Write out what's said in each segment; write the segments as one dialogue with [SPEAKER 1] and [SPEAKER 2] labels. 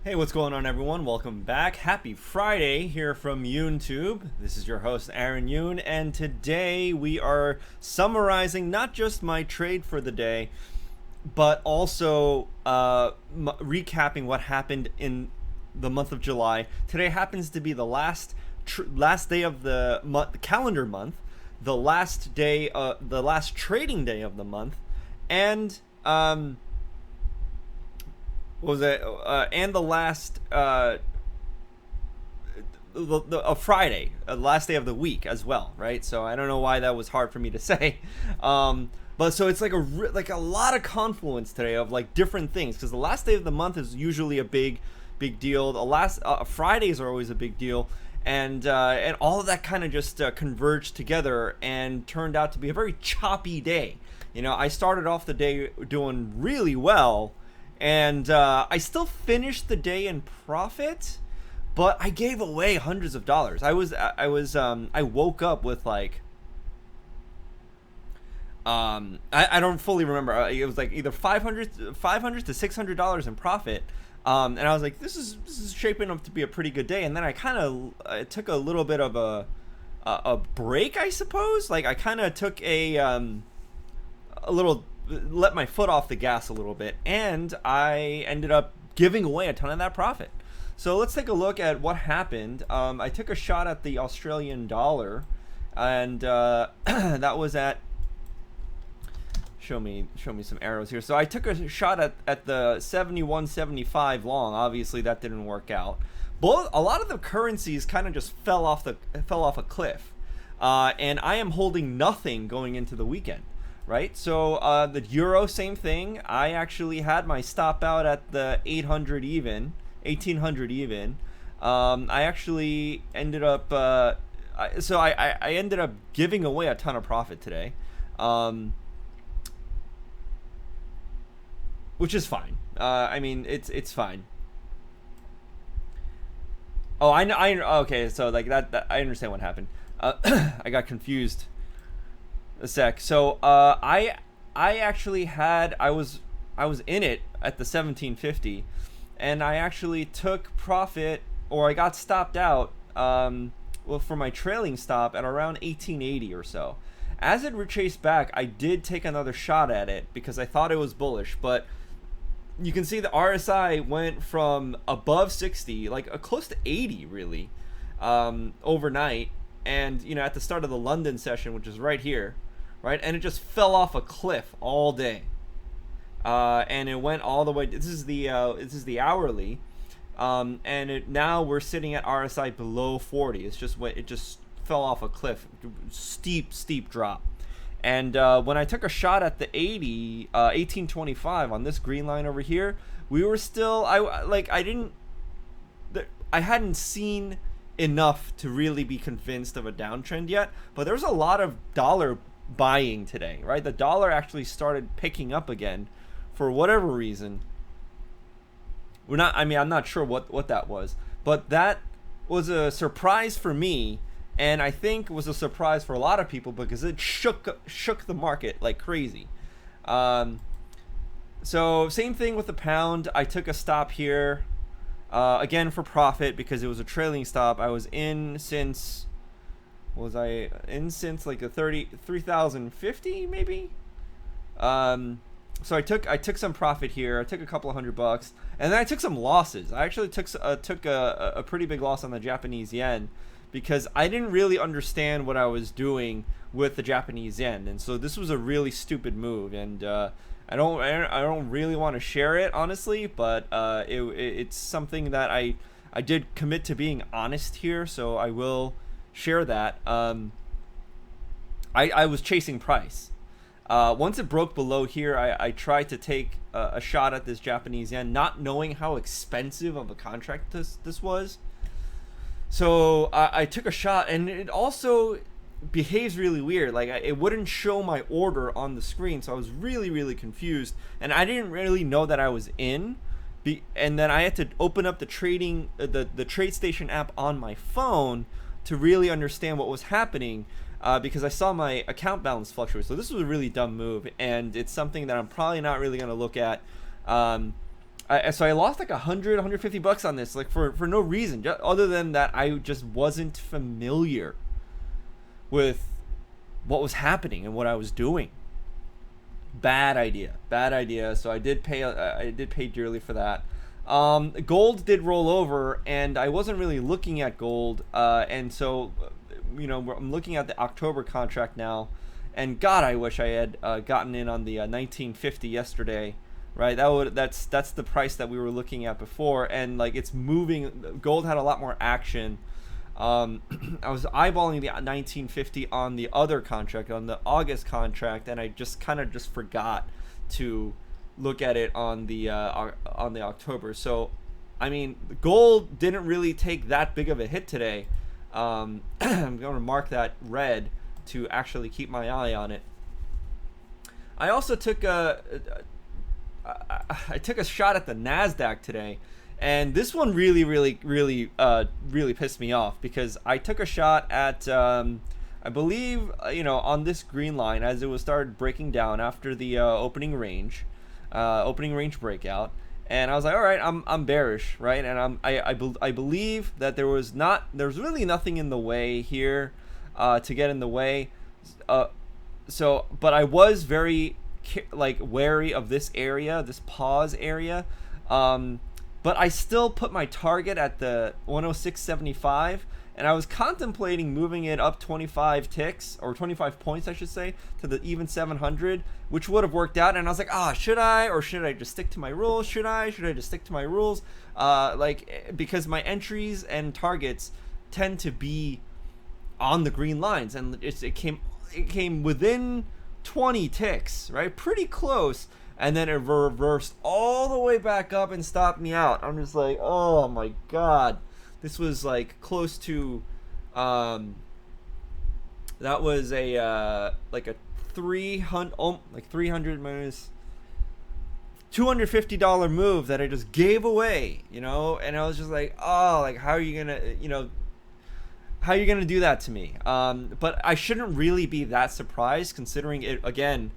[SPEAKER 1] Hey, what's going on, everyone? Welcome back. Happy Friday here from YouTube. This is your host, Aaron Yoon, and today we are summarizing not just my trade for the day, but also recapping what happened in the month of July. Today happens to be the last day of the calendar month, the last trading day of the month, and what was it? And the last Friday, last day of the week as well, right? So I don't know why that was hard for me to say, but so it's like a lot of confluence today of like different things, because the last day of the month is usually a big deal. The last Fridays are always a big deal, and all of that kind of just converged together and turned out to be a very choppy day. You know, I started off the day doing really well, and I still finished the day in profit, but I gave away hundreds of dollars. I woke up with like I don't fully remember. It was like either 500 to $600 in profit. And I was like, this is shaping up to be a pretty good day. And then I took a little bit of a break, I suppose. Like I kind of took a little, let my foot off the gas a little bit, and I ended up giving away a ton of that profit. So let's take a look at what happened. I took a shot at the Australian dollar, and that was at, show me some arrows here. So I took a shot at the 71.75 long. Obviously that didn't work out. But a lot of the currencies kind of just fell off a cliff, and I am holding nothing going into the weekend. Right, so the euro, same thing. I actually had my stop out at the 800 even, 1800 even. I actually ended up, I ended up giving away a ton of profit today, which is fine. I mean, it's fine. Oh, I know. Okay, so like that I understand what happened. I got confused a sec. So I actually had I was in it at the 1750, and I actually took profit, or I got stopped out well, for my trailing stop at around 1880 or so. As it retraced back, I did take another shot at it because I thought it was bullish, but you can see the RSI went from above 60, like close to 80 really, overnight. And you know, at the start of the London session, which is right here, right, and it just fell off a cliff all day, and it went all the way. This is the hourly, and now we're sitting at RSI below 40. It just fell off a cliff, steep drop. And when I took a shot at the 1825 on this green line over here, we were still I hadn't seen enough to really be convinced of a downtrend yet, but there's a lot of dollar buying today, right? The dollar actually started picking up again for whatever reason. I'm not sure what that was, but that was a surprise for me, and I think was a surprise for a lot of people because it shook the market like crazy. So same thing with the pound. I took a stop here, again for profit because it was a trailing stop. I was in since like the 33,050 maybe. So I took some profit here. I took a couple of $100, and then I took some losses. I actually took a pretty big loss on the Japanese yen because I didn't really understand what I was doing with the Japanese yen, and so this was a really stupid move. And I don't really want to share it honestly, but it's something that I did commit to being honest here, so I will share that. I was chasing price. Once it broke below here, I tried to take a shot at this Japanese yen, not knowing how expensive of a contract this was. So I took a shot, and it also behaves really weird. Like it wouldn't show my order on the screen, so I was really confused, and I didn't really know that I was in. And then I had to open up the TradeStation app on my phone to really understand what was happening, because I saw my account balance fluctuate. So this was a really dumb move, and it's something that I'm probably not really going to look at So I lost like 150 bucks on this, like for no reason, just, other than that I just wasn't familiar with what was happening and what I was doing. Bad idea, bad idea. So I did pay dearly for that. Gold did roll over, and I wasn't really looking at gold, and so I'm looking at the October contract now, and God, I wish I had gotten in on the 1950 yesterday. Right, that's the price that we were looking at before, and like it's moving. Gold had a lot more action. I was eyeballing the 1950 on the other contract, on the August contract, and I just kind of just forgot to look at it on the October. So, I mean, gold didn't really take that big of a hit today. I'm going to mark that red to actually keep my eye on it. I also took I took a shot at the Nasdaq today, and this one really pissed me off because I took a shot at I believe on this green line as it was started breaking down after the opening range breakout, and I was like, all right, I'm bearish, right? And I believe that there's really nothing in the way here to get in the way, but I was very like wary of this area, this pause area, but I still put my target at the 106.75, and I was contemplating moving it up 25 ticks, or 25 points I should say, to the even 700, which would have worked out. And I was like, should I, or should I just stick to my rules? Should I just stick to my rules, because my entries and targets tend to be on the green lines, and it came within 20 ticks, right? Pretty close. And then it reversed all the way back up and stopped me out. I'm just like, oh my God. This was like close to, that was a, like a 300 minus $250 move that I just gave away, and I was just like, oh, like, how are you gonna, how are you going to do that to me? But I shouldn't really be that surprised, considering it, again,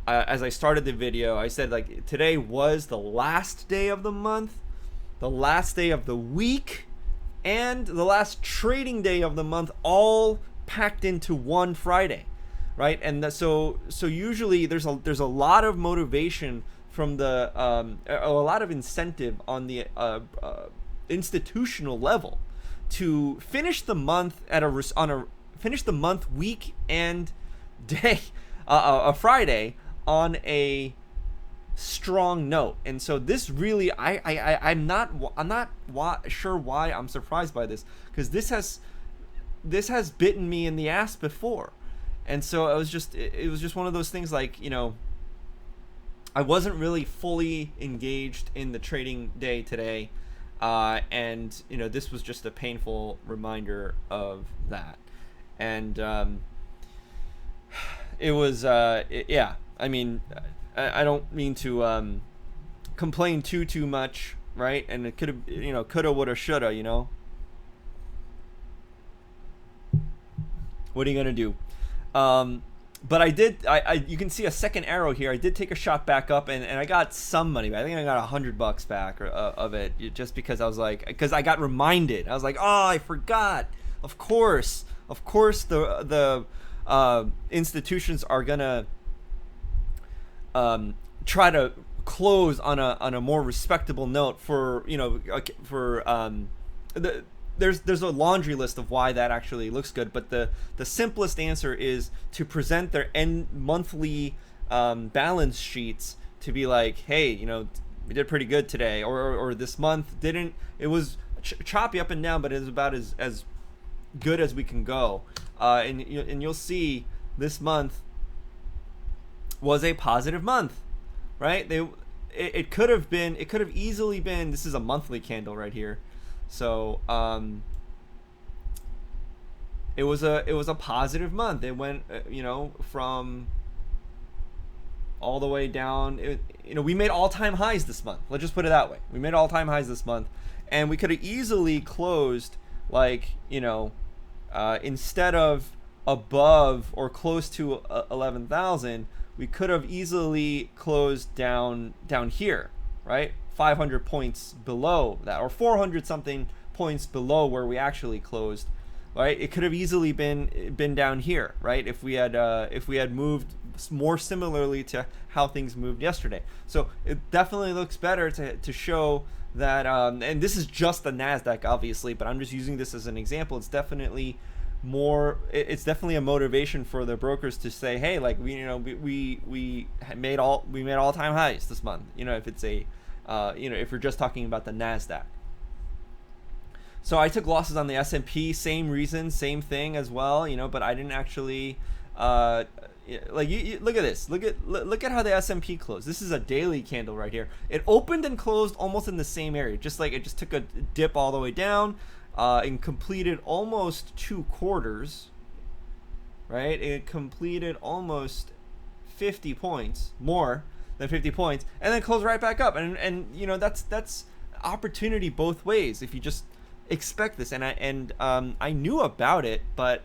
[SPEAKER 1] as I started the video, I said, like, today was the last day of the month, the last day of the week, and the last trading day of the month, all packed into one Friday, right? And so usually there's a lot of motivation from the, a lot of incentive on the institutional level to finish the month finish the month, week, and day, a Friday, on a strong note. And so this really, I'm not sure why I'm surprised by this, because this has bitten me in the ass before. And so it was just one of those things, like, I wasn't really fully engaged in the trading day today. And this was just a painful reminder of that. And it was yeah, I mean, I don't mean to complain too much, right? And it could have, coulda, woulda, shoulda, what are you gonna do? But I did, you can see a second arrow here. I did take a shot back up, and I got some money back. I think I got $100 back of it, just because I was like, because I got reminded. I was like, oh, I forgot. Of course the institutions are gonna try to close on a more respectable note for there's a laundry list of why that actually looks good, but the simplest answer is to present their end monthly balance sheets to be like, hey, we did pretty good today, or this month didn't. It was choppy up and down, but it was about as good as we can go. And you'll see this month was a positive month, right? It could have easily been. This is a monthly candle right here. So it was a positive month. It went from all the way down. We made all-time highs this month. Let's just put it that way. We made all-time highs this month, and we could have easily closed, like, instead of above or close to 11,000, we could have easily closed down here, right? 500 points below that, or 400 something points below where we actually closed, right? It could have easily been down here, right? If we had moved more similarly to how things moved yesterday. So it definitely looks better to show that, and this is just the NASDAQ, obviously, but I'm just using this as an example. It's definitely a motivation for the brokers to say, hey, like we made all-time highs this month. If it's if we're just talking about the NASDAQ. So I took losses on the S&P, same reason, same thing as well, but I didn't actually you look at this. Look at how the S&P closed. This is a daily candle right here. It opened and closed almost in the same area, just like it just took a dip all the way down, and completed almost 2 quarters. Right? It completed almost 50 points, more than 50 points, and then closed right back up. And that's opportunity both ways if you just expect this. And I knew about it, but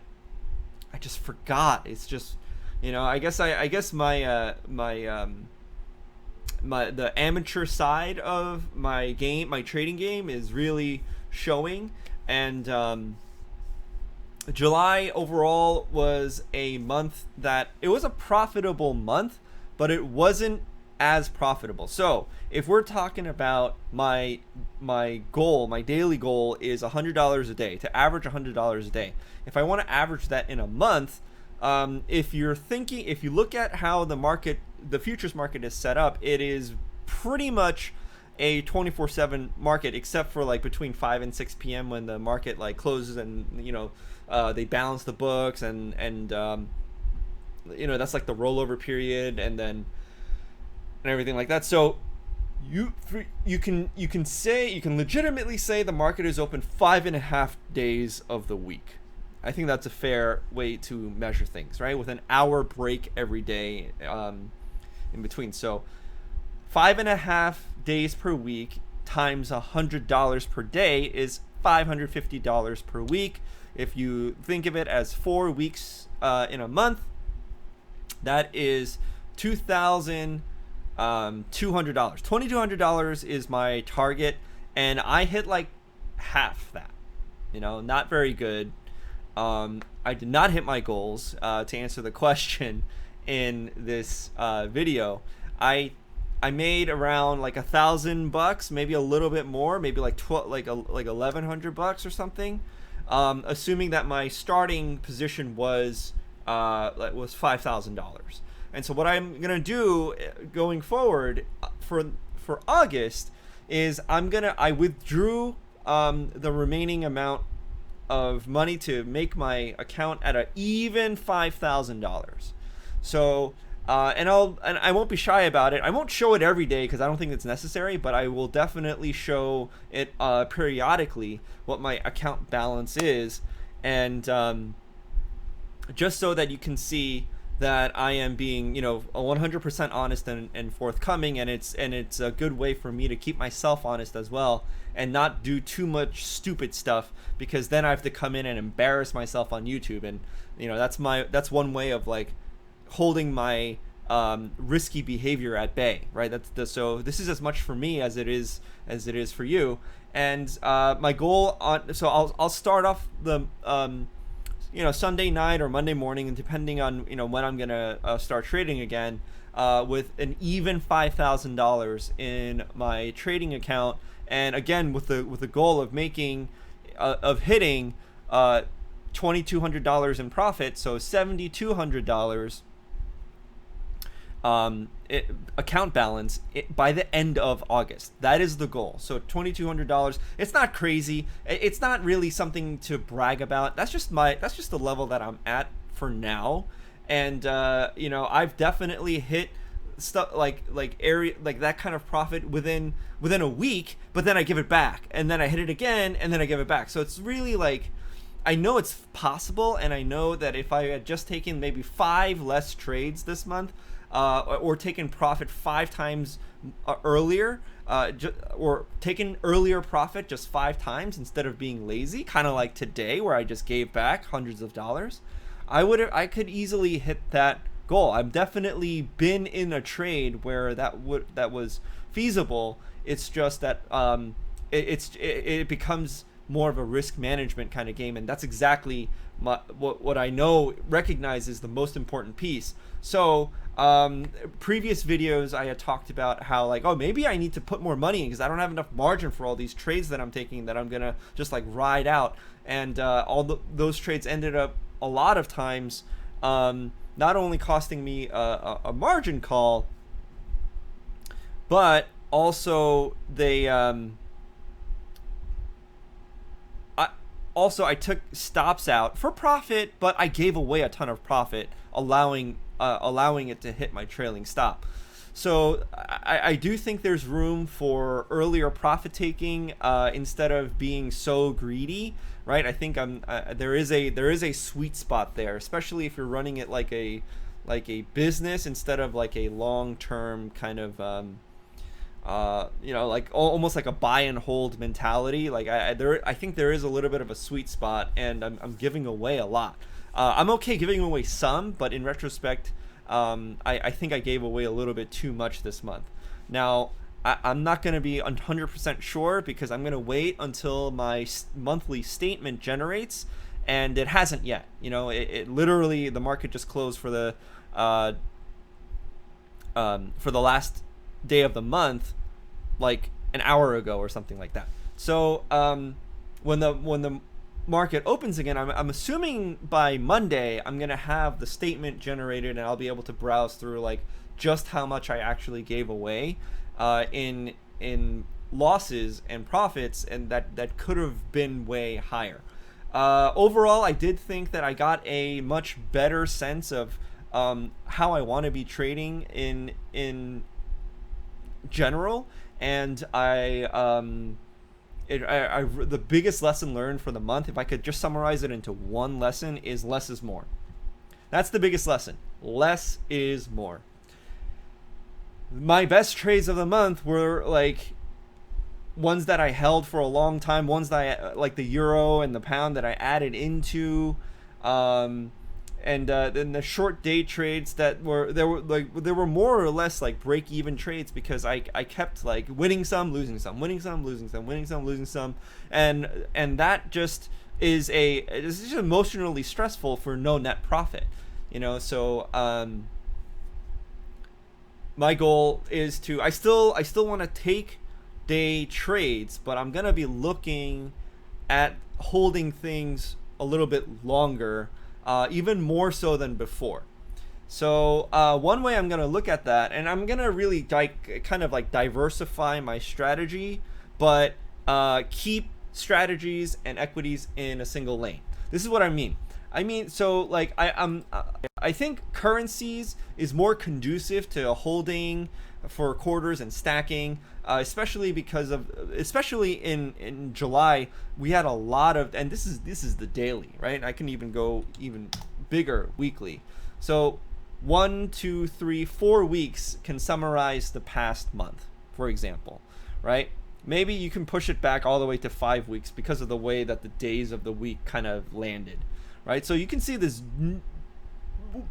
[SPEAKER 1] I just forgot. It's just, I guess my the amateur side of my trading game is really showing. And July overall was a month that it was a profitable month, but it wasn't as profitable. So if we're talking about my goal, my daily goal is $100 a day, to average $100 a day. If I want to average that in a month, if you look at how the futures market is set up, it is pretty much a 24/7 market, except for like between 5 and 6 p.m. when the market like closes and they balance the books and that's like the rollover period and everything like that. So you can legitimately say the market is open 5.5 days of the week. I think that's a fair way to measure things, right? With an hour break every day in between. So 5.5 days per week times $100 per day is $550 per week. If you think of it as 4 weeks in a month, that is $2,200. $2,200 is my target, and I hit like half that. Not very good. I did not hit my goals. To answer the question in this video, I made around like $1,000, maybe a little bit more, maybe like $1,100 or something, assuming that my starting position was $5,000. And so what I'm gonna do going forward for August is I withdrew the remaining amount of money to make my account at an even $5,000. So and I won't be shy about it. I won't show it every day because I don't think it's necessary, but I will definitely show it periodically what my account balance is, and just so that you can see that I am being 100% honest and forthcoming, and it's a good way for me to keep myself honest as well and not do too much stupid stuff, because then I have to come in and embarrass myself on YouTube, and that's one way of like holding my risky behavior at bay, right? So this is as much for me as it is for you. And my goal so I'll start off the Sunday night or Monday morning, and depending on when I'm gonna start trading again, with an even $5,000 in my trading account, and again with the goal of making hitting $2,200 in profit, so $7,200 account balance by the end of August. That is the goal. So $2,200. It's not crazy. It's not really something to brag about. That's just the level that I'm at for now. And I've definitely hit stuff like that kind of profit within a week, but then I give it back, and then I hit it again, and then I give it back. So it's really like, I know it's possible, and I know that if I had just taken maybe 5 less trades this month, or taken profit 5 times earlier, or taken earlier profit just 5 times instead of being lazy, kind of like today where I just gave back hundreds of dollars, I could easily hit that goal. I've definitely been in a trade where that was feasible. It's just that it becomes more of a risk management kind of game, and that's exactly what I know recognize is the most important piece. So previous videos I had talked about how like, oh, maybe I need to put more money in because I don't have enough margin for all these trades that I'm taking that I'm gonna just like ride out, and those trades ended up a lot of times not only costing me a margin call, but also I took stops out for profit, but I gave away a ton of profit, allowing it to hit my trailing stop. So I do think there's room for earlier profit taking instead of being so greedy, right? I think there is a sweet spot there, especially if you're running it like a business instead of like a long term kind of like almost like a buy and hold mentality. Like I think there is a little bit of a sweet spot, and I'm giving away a lot. I'm okay giving away some, but in retrospect, I think I gave away a little bit too much this month. Now, I'm not going to be 100% sure because I'm going to wait until my monthly statement generates, and it hasn't yet. It literally, the market just closed for the last day of the month like an hour ago or something like that. So when the market opens again, I'm assuming by Monday I'm gonna have the statement generated, and I'll be able to browse through like just how much I actually gave away in losses and profits, and that could have been way higher. Overall, I did think that I got a much better sense of how I want to be trading in general, and the biggest lesson learned for the month, if I could just summarize it into one lesson, is less is more. That's the biggest lesson. Less is more. My best trades of the month were like ones that I held for a long time, ones that like the euro and the pound that I added into, and then the short day trades that were more or less like break even trades because I kept like winning some, losing some, winning some, losing some, winning some, losing some, and that just is just emotionally stressful for no net profit, So my goal is to I still want to take day trades, but I'm gonna be looking at holding things a little bit longer. Even more so than before. So one way I'm going to look at that, and I'm going to really kind of like diversify my strategy, but keep strategies and equities in a single lane. This is what I mean. So like I think currencies is more conducive to holding for quarters and stacking, especially in July we had a lot of, and this is the daily, right? I can even go even bigger weekly. So 1, 2, 3, 4 weeks can summarize the past month, for example, right? Maybe you can push it back all the way to 5 weeks because of the way that the days of the week kind of landed, right? So you can see this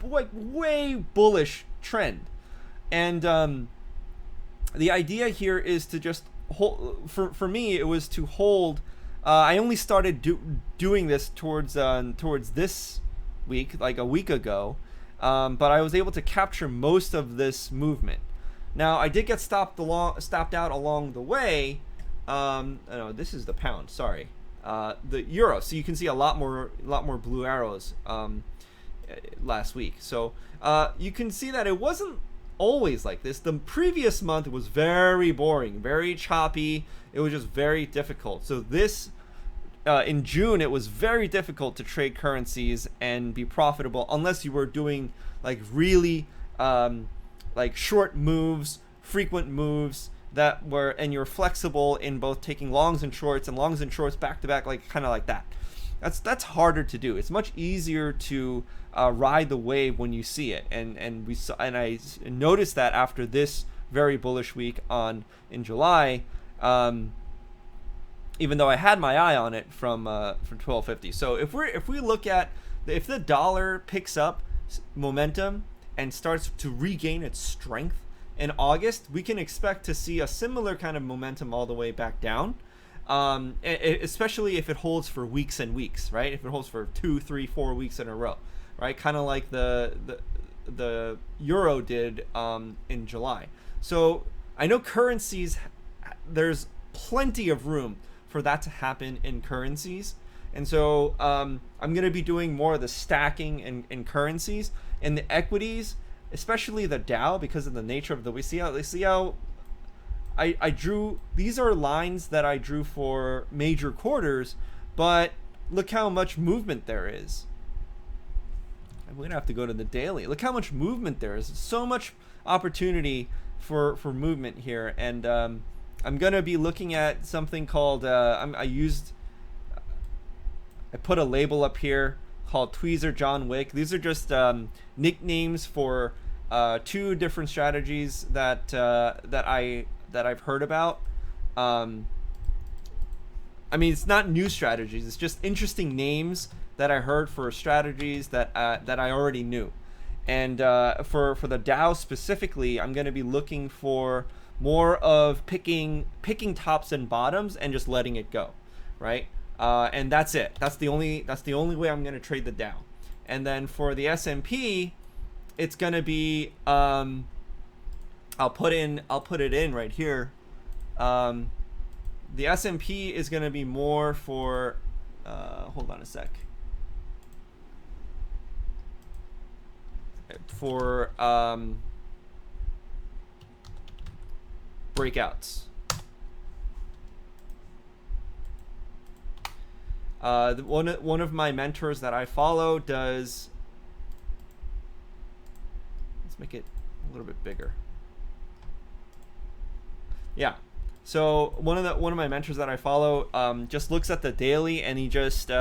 [SPEAKER 1] like way bullish trend, and the idea here is to just hold. For me, it was to hold. I only started doing this towards this week, like a week ago, but I was able to capture most of this movement. Now I did get stopped out along the way. No, this is the pound. Sorry, the euro. So you can see a lot more blue arrows last week. So you can see that it wasn't always like this. The previous month was very boring, very choppy. It was just very difficult. So this in June, it was very difficult to trade currencies and be profitable unless you were doing like really like short moves, frequent moves and you're flexible in both taking longs and shorts back to back, like kind of like that. That's harder to do. It's much easier to ride the wave when you see it, and I noticed that after this very bullish week in July, even though I had my eye on it from 1250. So if we look at if the dollar picks up momentum and starts to regain its strength in August, we can expect to see a similar kind of momentum all the way back down. Especially if it holds for weeks and weeks, right? If it holds for 2, 3, 4 weeks in a row, right? Kind of like the euro did in July. So I know currencies, there's plenty of room for that to happen in currencies. And so I'm going to be doing more of the stacking in currencies. And the equities, especially the Dow, because of the nature of the, we see how I drew, these are lines that I drew for major quarters, but look how much movement there is. I'm going to have to go to the daily. Look how much movement there is. So much opportunity for movement here. And I'm going to be looking at something called, I put a label up here called Tweezer John Wick. These are just nicknames for 2 different strategies that I've heard about. I mean, it's not new strategies. It's just interesting names that I heard for strategies that I already knew. And for the Dow specifically, I'm going to be looking for more of picking tops and bottoms and just letting it go, right? And that's it. That's the only way I'm going to trade the Dow. And then for the S&P, it's going to be I'll put it in right here. The S&P is going to be more for hold on a sec. For breakouts. One of my mentors that I follow does. Let's make it a little bit bigger. Yeah. So one of my mentors that I follow just looks at the daily, and he just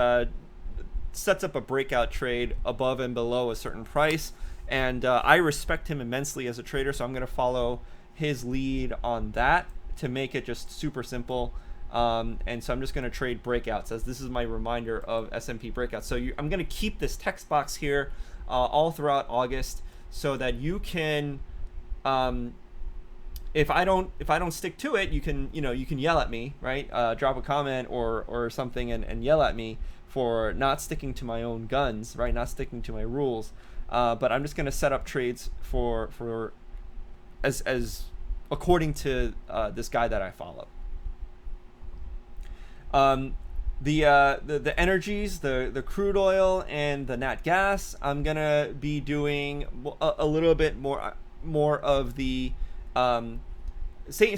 [SPEAKER 1] sets up a breakout trade above and below a certain price. And I respect him immensely as a trader, so I'm going to follow his lead on that to make it just super simple. And so I'm just going to trade breakouts, as this is my reminder of S&P breakouts. So I'm going to keep this text box here all throughout August, so that you can, if I don't stick to it, you can yell at me, right? Drop a comment or something and yell at me for not sticking to my own guns, right? Not sticking to my rules. But I'm just going to set up trades for as according to this guy that I follow. The energies, the crude oil and the nat gas, I'm gonna be doing a little bit more of the same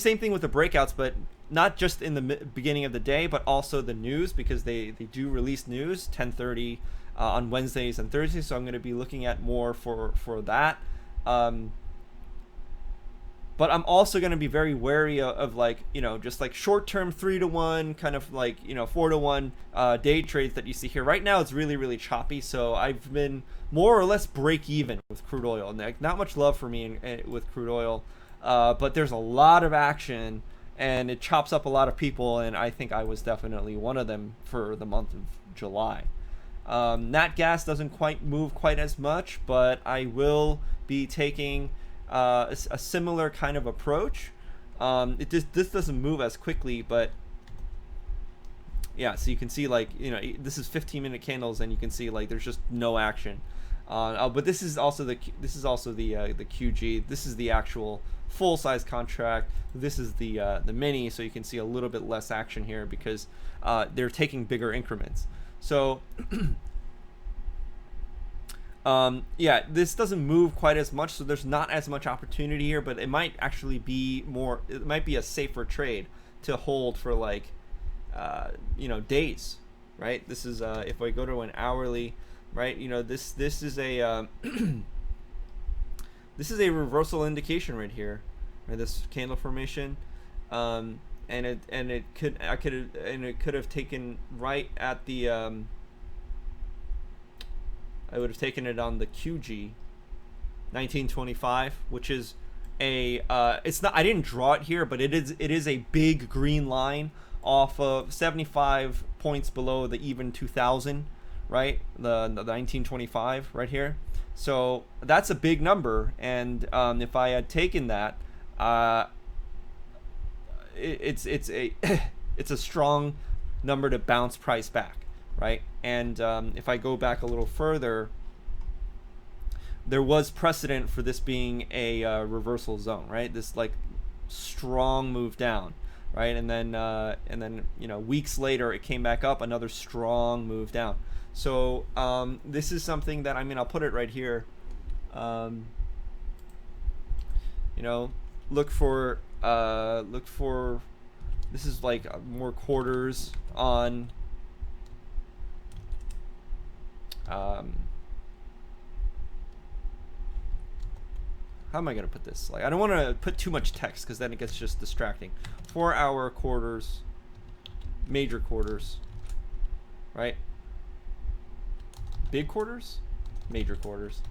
[SPEAKER 1] thing with the breakouts, but not just in the beginning of the day, but also the news, because they do release news 10:30 on Wednesdays and Thursdays. So I'm going to be looking at more for that. But I'm also going to be very wary of like, just like short-term 3-to-1, kind of like, 4-to-1 day trades that you see here. Right now it's really, really choppy. So I've been more or less break even with crude oil. And like, not much love for me with crude oil. But there's a lot of action and it chops up a lot of people. And I think I was definitely one of them for the month of July. Nat gas doesn't quite move quite as much, but I will be taking a similar kind of approach. This doesn't move as quickly, but yeah, so you can see like, this is 15-minute candles, and you can see like there's just no action. But this is also the QG. This is the actual full size contract. This is the mini, so you can see a little bit less action here because they're taking bigger increments. So yeah, this doesn't move quite as much, so there's not as much opportunity here, but it might actually be more, it might be a safer trade to hold for like days, right? This is if I go to an hourly, right, this is a this is a reversal indication right here, right? This candle formation, and it could have taken right at the I would have taken it on the QG 1925, which is a it's not, I didn't draw it here, but it is a big green line off of 75 points below the even 2000, right? The 1925 right here. So that's a big number, and if I had taken that, it's a it's a strong number to bounce price back, right? And if I go back a little further, there was precedent for this being a reversal zone, right? This like strong move down, right? And then you know, weeks later it came back up, another strong move down. So this is something that, I mean, I'll put it right here. You know, look for this is like more quarters on how am I gonna put this? Like, I don't want to put too much text because then it gets just distracting. 4-hour quarters, major quarters, right? Big quarters, major quarters.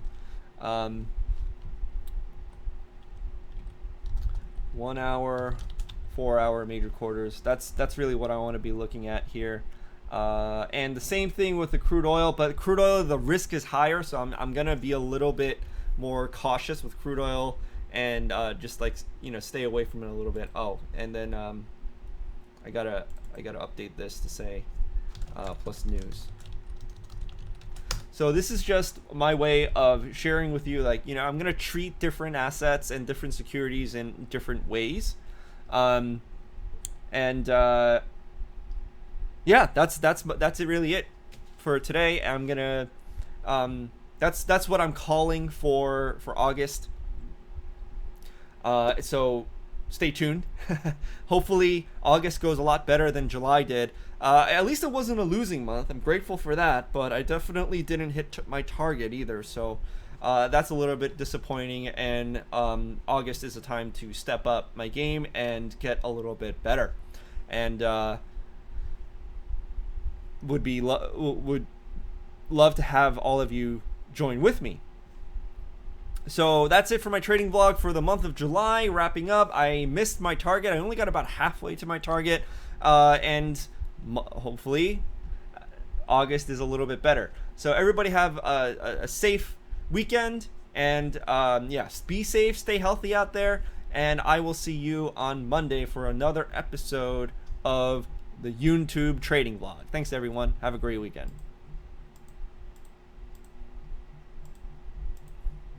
[SPEAKER 1] 1 hour, 4-hour major quarters. That's really what I want to be looking at here. And the same thing with the crude oil, but crude oil, the risk is higher, so I'm gonna be a little bit more cautious with crude oil, and just like, you know, stay away from it a little bit. Oh, and then I gotta update this to say plus news. So this is just my way of sharing with you, like, you know, I'm gonna treat different assets and different securities in different ways, yeah, that's it, really it for today. I'm gonna that's what I'm calling for August. So stay tuned. Hopefully August goes a lot better than July did. At least it wasn't a losing month. I'm grateful for that, but I definitely didn't hit my target either. So that's a little bit disappointing, and August is a time to step up my game and get a little bit better. And would love to have all of you join with me. So that's it for my trading vlog for the month of July. Wrapping up, I missed my target. I only got about halfway to my target, and hopefully August is a little bit better. So everybody have a safe weekend, and yes, be safe, stay healthy out there, and I will see you on Monday for another episode of the YouTube trading vlog. Thanks everyone. Have a great weekend.